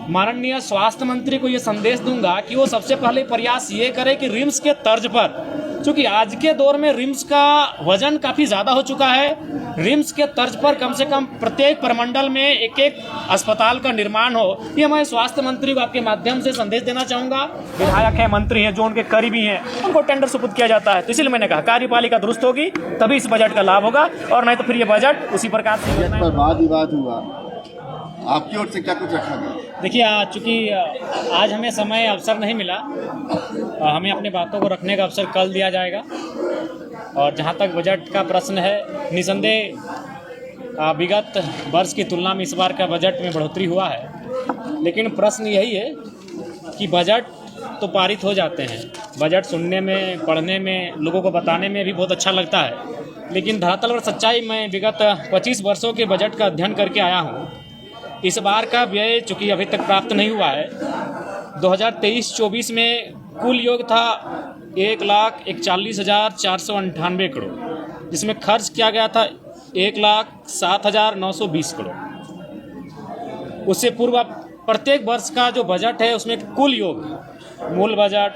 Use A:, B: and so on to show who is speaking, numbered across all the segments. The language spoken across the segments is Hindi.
A: माननीय स्वास्थ्य मंत्री को ये संदेश दूंगा कि वो सबसे पहले प्रयास ये करे कि रिम्स के तर्ज पर, क्योंकि आज के दौर में रिम्स का वजन काफ़ी ज़्यादा हो चुका है, रिम्स के तर्ज पर कम से कम प्रत्येक प्रमंडल में एक एक अस्पताल का निर्माण हो। ये मैं स्वास्थ्य मंत्री को आपके माध्यम से संदेश देना चाहूँगा। विधायक हैं, मंत्री हैं, जो उनके करीबी हैं, उनको टेंडर सुपुर्द किया जाता है। तो इसलिए मैंने कहा कार्यपालिका दुरुस्त होगी तभी इस बजट का लाभ होगा, और नहीं तो फिर ये बजट उसी प्रकार से
B: वाद विवाद हुआ। आपकी ओर से क्या कुछ रखा गया?
A: देखिए, चूँकि आज हमें समय अवसर नहीं मिला, हमें अपनी बातों को रखने का अवसर कल दिया जाएगा। और जहाँ तक बजट का प्रश्न है, निसंदेह विगत वर्ष की तुलना में इस बार का बजट में बढ़ोतरी हुआ है, लेकिन प्रश्न यही है कि बजट तो पारित हो जाते हैं, बजट सुनने में, पढ़ने में, लोगों को बताने में भी बहुत अच्छा लगता है, लेकिन धरातल पर सच्चाई, मैं विगत 25 वर्षों के बजट का अध्ययन करके आया हूँ। इस बार का व्यय चूँकि अभी तक प्राप्त नहीं हुआ है, 2023-24 में कुल योग था 1,41,498 करोड़, जिसमें खर्च किया गया था 1,07,920 करोड़। उससे पूर्व प्रत्येक वर्ष का जो बजट है उसमें कुल योग, मूल बजट,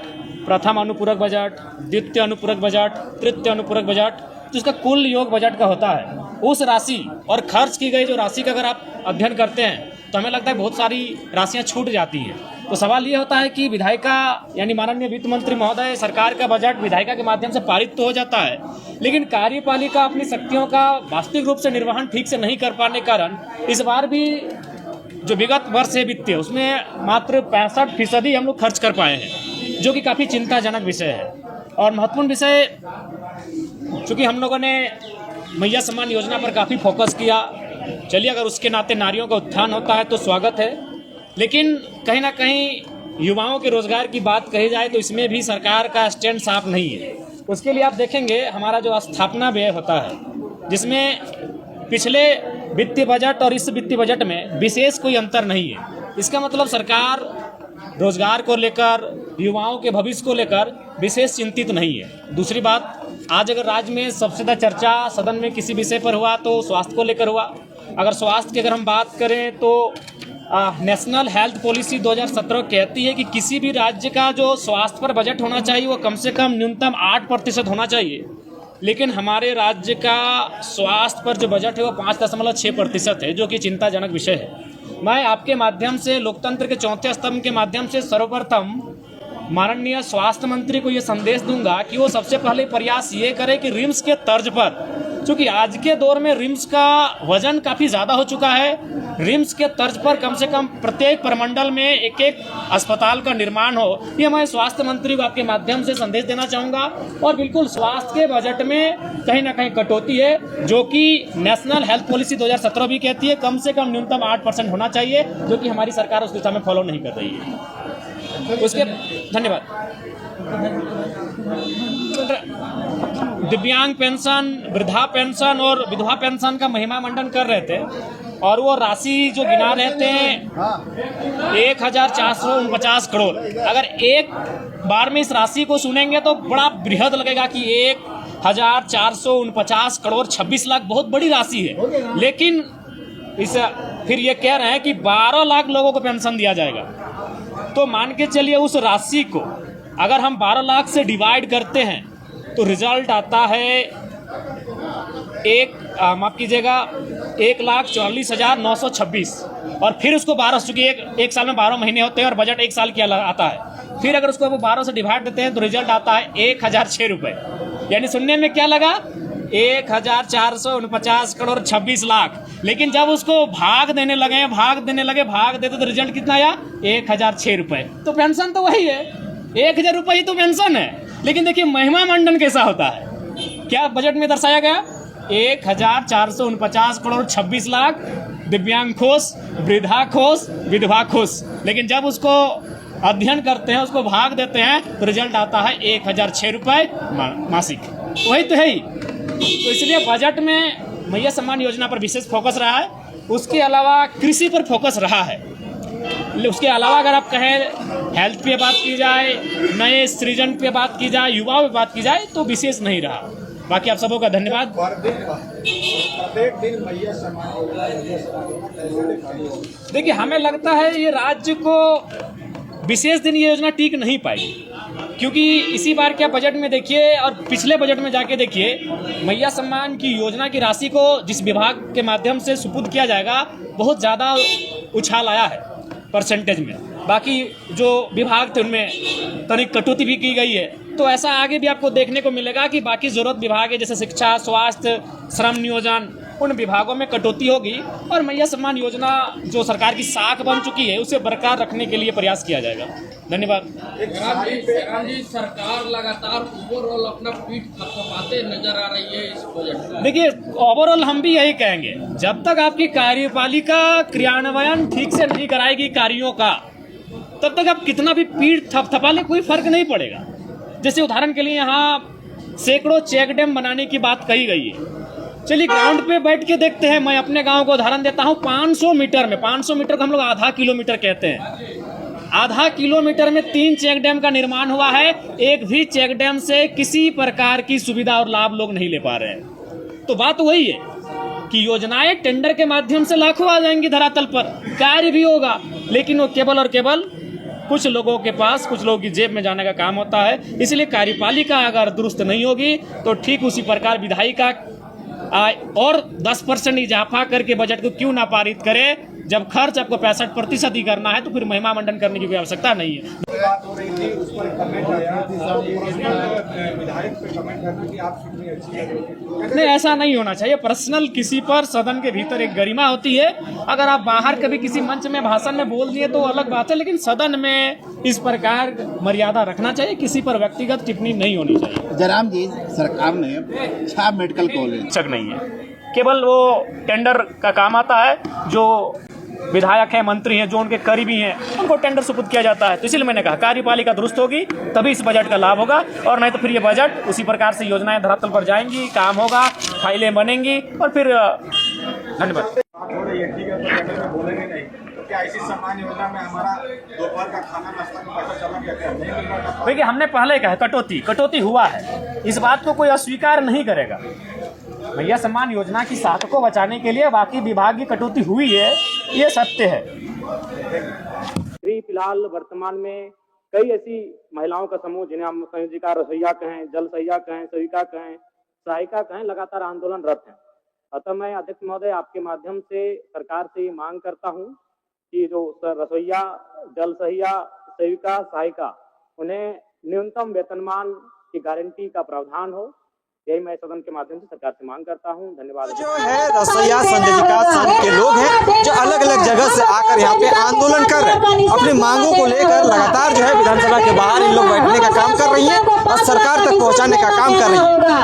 A: प्रथम अनुपूरक बजट, द्वितीय अनुपूरक बजट, तृतीय अनुपूरक बजट, तो इसका कुल योग बजट का होता है। उस राशि और खर्च की गई जो राशि का अगर आप अध्ययन करते हैं तो हमें लगता है बहुत सारी राशियां छूट जाती हैं। तो सवाल ये होता है कि विधायिका यानी माननीय वित्त मंत्री महोदय, सरकार का बजट विधायिका के माध्यम से पारित तो हो जाता है, लेकिन कार्यपालिका अपनी शक्तियों का वास्तविक रूप से निर्वहन ठीक से नहीं कर पाने के कारण इस बार भी जो विगत वर्ष है वित्तीय, उसमें मात्र 65% हम लोग खर्च कर पाए हैं, जो कि काफ़ी चिंताजनक विषय है। और महत्वपूर्ण विषय, चूँकि हम लोगों ने मैया सम्मान योजना पर काफ़ी फोकस किया, चलिए अगर उसके नाते नारियों का उत्थान होता है तो स्वागत है, लेकिन कहीं ना कहीं युवाओं के रोजगार की बात कही जाए तो इसमें भी सरकार का स्टैंड साफ नहीं है। उसके लिए आप देखेंगे हमारा जो स्थापना व्यय होता है, जिसमें पिछले वित्तीय बजट और इस वित्तीय बजट में विशेष कोई अंतर नहीं है। इसका मतलब सरकार रोजगार को लेकर, युवाओं के भविष्य को लेकर विशेष चिंतित नहीं है। दूसरी बात, आज अगर राज्य में सबसे ज़्यादा चर्चा सदन में किसी विषय पर हुआ तो स्वास्थ्य को लेकर हुआ। अगर स्वास्थ्य की अगर हम बात करें तो नेशनल हेल्थ पॉलिसी 2017 कहती है कि किसी भी राज्य का जो स्वास्थ्य पर बजट होना चाहिए वो कम से कम न्यूनतम 8% होना चाहिए, लेकिन हमारे राज्य का स्वास्थ्य पर जो बजट है वो 5.6% है, जो कि चिंताजनक विषय है। मैं आपके माध्यम से, लोकतंत्र के चौथे स्तंभ के माध्यम से सर्वप्रथम माननीय स्वास्थ्य मंत्री को ये संदेश दूंगा कि वो सबसे पहले प्रयास ये करे कि रिम्स के तर्ज पर, क्योंकि आज के दौर में रिम्स का वजन काफ़ी ज़्यादा हो चुका है, रिम्स के तर्ज पर कम से कम प्रत्येक प्रमंडल में एक एक अस्पताल का निर्माण हो। ये मैं स्वास्थ्य मंत्री को आपके माध्यम से संदेश देना चाहूँगा। और बिल्कुल स्वास्थ्य के बजट में कहीं ना कहीं कटौती है, जो कि नेशनल हेल्थ पॉलिसी 2017 भी कहती है कम से कम न्यूनतम 8% होना चाहिए, जो कि हमारी सरकार उस दिशा में फॉलो नहीं कर रही है। उसके धन्यवाद। दिव्यांग पेंशन, वृद्धा पेंशन और विधवा पेंशन का महिमा मंडन कर रहे थे, और वो राशि जो गिना रहे थे 1,449 करोड़। अगर एक बार में इस राशि को सुनेंगे तो बड़ा बृहद लगेगा कि 1,449 करोड़ 26 लाख बहुत बड़ी राशि है, लेकिन इस फिर ये कह रहे हैं कि 12 लाख लोगों को पेंशन दिया जाएगा। तो मान के चलिए उस राशि को अगर हम 12 लाख से डिवाइड करते हैं तो रिजल्ट आता है 1,44,926, और फिर उसको 12, चूँकि एक साल में 12 महीने होते हैं और बजट एक साल की आता है, फिर अगर उसको 12 से डिवाइड देते हैं तो रिजल्ट आता है 1,006 रुपये। यानी सुनने में क्या लगा, 1,449 करोड़ 26 लाख, लेकिन जब उसको भाग देने देते तो रिजल्ट कितना आया, 1,006 रुपये। तो पेंशन तो वही है, 1,000 रुपये ही तो पेंशन है, लेकिन देखिए महिमा मंडन कैसा होता है। क्या बजट में दर्शाया गया, 1,449 करोड़ 26 लाख दिव्यांग खुश, वृद्धा खुश, विधवा खुश, लेकिन जब उसको अध्ययन करते हैं, उसको भाग देते हैं तो रिजल्ट आता है 1,006 रुपये मासिक। वही तो है ही। तो इसलिए बजट में मैया सम्मान योजना पर विशेष फोकस रहा है, उसके अलावा कृषि पर फोकस रहा है, उसके अलावा अगर आप कहें हेल्थ पे बात की जाए, नए सृजन पे बात की जाए, युवाओं पे बात की जाए तो विशेष नहीं रहा। बाकी आप सबों का धन्यवाद।
C: प्रत्येक दिन मैया समाज
A: देखिए, हमें लगता है ये राज्य को विशेष दिन ये योजना टिक नहीं पाएगी, क्योंकि इसी बार के बजट में देखिए और पिछले बजट में जाके देखिए, मैया सम्मान की योजना की राशि को जिस विभाग के माध्यम से सुपुर्द किया जाएगा, बहुत ज़्यादा उछाल आया है परसेंटेज में। बाकी जो विभाग थे उनमें तनिक कटौती भी की गई है। तो ऐसा आगे भी आपको देखने को मिलेगा कि बाकी ज़रूरत विभाग है, जैसे शिक्षा, स्वास्थ्य, श्रम नियोजन, उन विभागों में कटौती होगी और मैया सम्मान योजना जो सरकार की साख बन चुकी है उसे बरकरार रखने के लिए प्रयास किया जाएगा। धन्यवाद।
D: जयराम जी, सरकार लगातार ओवरऑल अपना पीठ थपथपाते नजर आ रही है इस बजट में।
A: देखिए, ओवरऑल हम भी यही कहेंगे, जब तक आपकी कार्यपालिका क्रियान्वयन ठीक से नहीं कराएगी कार्यों का, तब तक आप कितना भी पीठ थपथपा ले कोई फर्क नहीं पड़ेगा। जैसे उदाहरण के लिए यहाँ सैकड़ों चेक डैम बनाने की बात कही गई है। चलिए ग्राउंड पे बैठ के देखते हैं। मैं अपने गांव को उदाहरण देता हूँ। 500 मीटर में, 500 मीटर को हम लोग आधा किलोमीटर कहते हैं, आधा किलोमीटर में 3 चेक डैम का निर्माण हुआ है। एक भी चेक डैम से किसी प्रकार की सुविधा और लाभ लोग नहीं ले पा रहे हैं। तो बात वही है कि योजनाएं टेंडर के माध्यम से लाखों आ जाएंगी धरातल पर, कार्य भी होगा, लेकिन वो केवल और केवल कुछ लोगों के पास, कुछ लोगों की जेब में जाने का काम होता है। इसलिए कार्यपालिका अगर दुरुस्त नहीं होगी तो ठीक उसी प्रकार विधायिका और 10% इजाफा करके बजट को क्यों ना पारित करे। जब खर्च आपको 65% ही करना है तो फिर महिमा मंडन करने की कोई आवश्यकता नहीं है।
C: बात हो रही थी, उस पर कमेंट आया, विधायक पे कमेंट करना कि आप कितनी अच्छी है।
A: नहीं, ऐसा नहीं होना चाहिए। पर्सनल किसी पर सदन के भीतर एक गरिमा होती है। अगर आप बाहर कभी किसी मंच में भाषण में बोल दिए तो अलग बात है, लेकिन सदन में इस प्रकार मर्यादा रखना चाहिए। किसी पर व्यक्तिगत टिप्पणी नहीं होनी चाहिए।
B: जयराम जी, सरकार ने 6 मेडिकल कॉलेज
A: चक नहीं है, केवल वो टेंडर का काम आता है। जो विधायक हैं, मंत्री हैं, जो उनके करीबी हैं, उनको टेंडर सुपुर्द किया जाता है। तो इसलिए मैंने कहा कार्यपालिका दुरुस्त होगी तभी इस बजट का लाभ होगा, और नहीं तो फिर ये बजट उसी प्रकार से योजनाएं धरातल पर जाएंगी, काम होगा, फाइलें बनेंगी और फिर धन्यवाद।
C: बात हो रही है, ठीक है, तो कैबिनेट में बोलेंगे नहीं, तो क्या ऐसी सम्मान योजना में हमारा दोपहर का खाना नाश्ता का पैसा चला गया क्या? नहीं मिल रहा था।
A: देखिए, हमने पहले कहा कटौती हुआ है, इस बात को कोई अस्वीकार नहीं करेगा। मैया सम्मान योजना की साख को बचाने के लिए बाकी विभाग की कटौती हुई है, ये सत्य है।
E: फिलहाल वर्तमान में कई ऐसी महिलाओं का समूह, जिन्हें हम संयोजिका, रसोईया कहें, जल सहिया कहें, सेविका कहें, सहायिका कहें, लगातार आंदोलनरत हैं। अतः मैं अध्यक्ष महोदय आपके माध्यम से सरकार से ये मांग करता हूं कि जो रसोईया, जल सहिया, सेविका, सहायिका, उन्हें न्यूनतम वेतनमान की गारंटी का प्रावधान हो। यही मैं सदन के माध्यम से सरकार से मांग करता हूं। धन्यवाद।
F: जो है रसोईया संयोजिका संघ के लोग हैं जो अलग अलग जगह से आकर यहाँ पे आंदोलन कर रहे हैं। अपनी मांगों को लेकर लगातार जो है विधानसभा के बाहर इन लोग बैठने का काम कर रही हैं और सरकार तक पहुँचाने का काम कर रही है।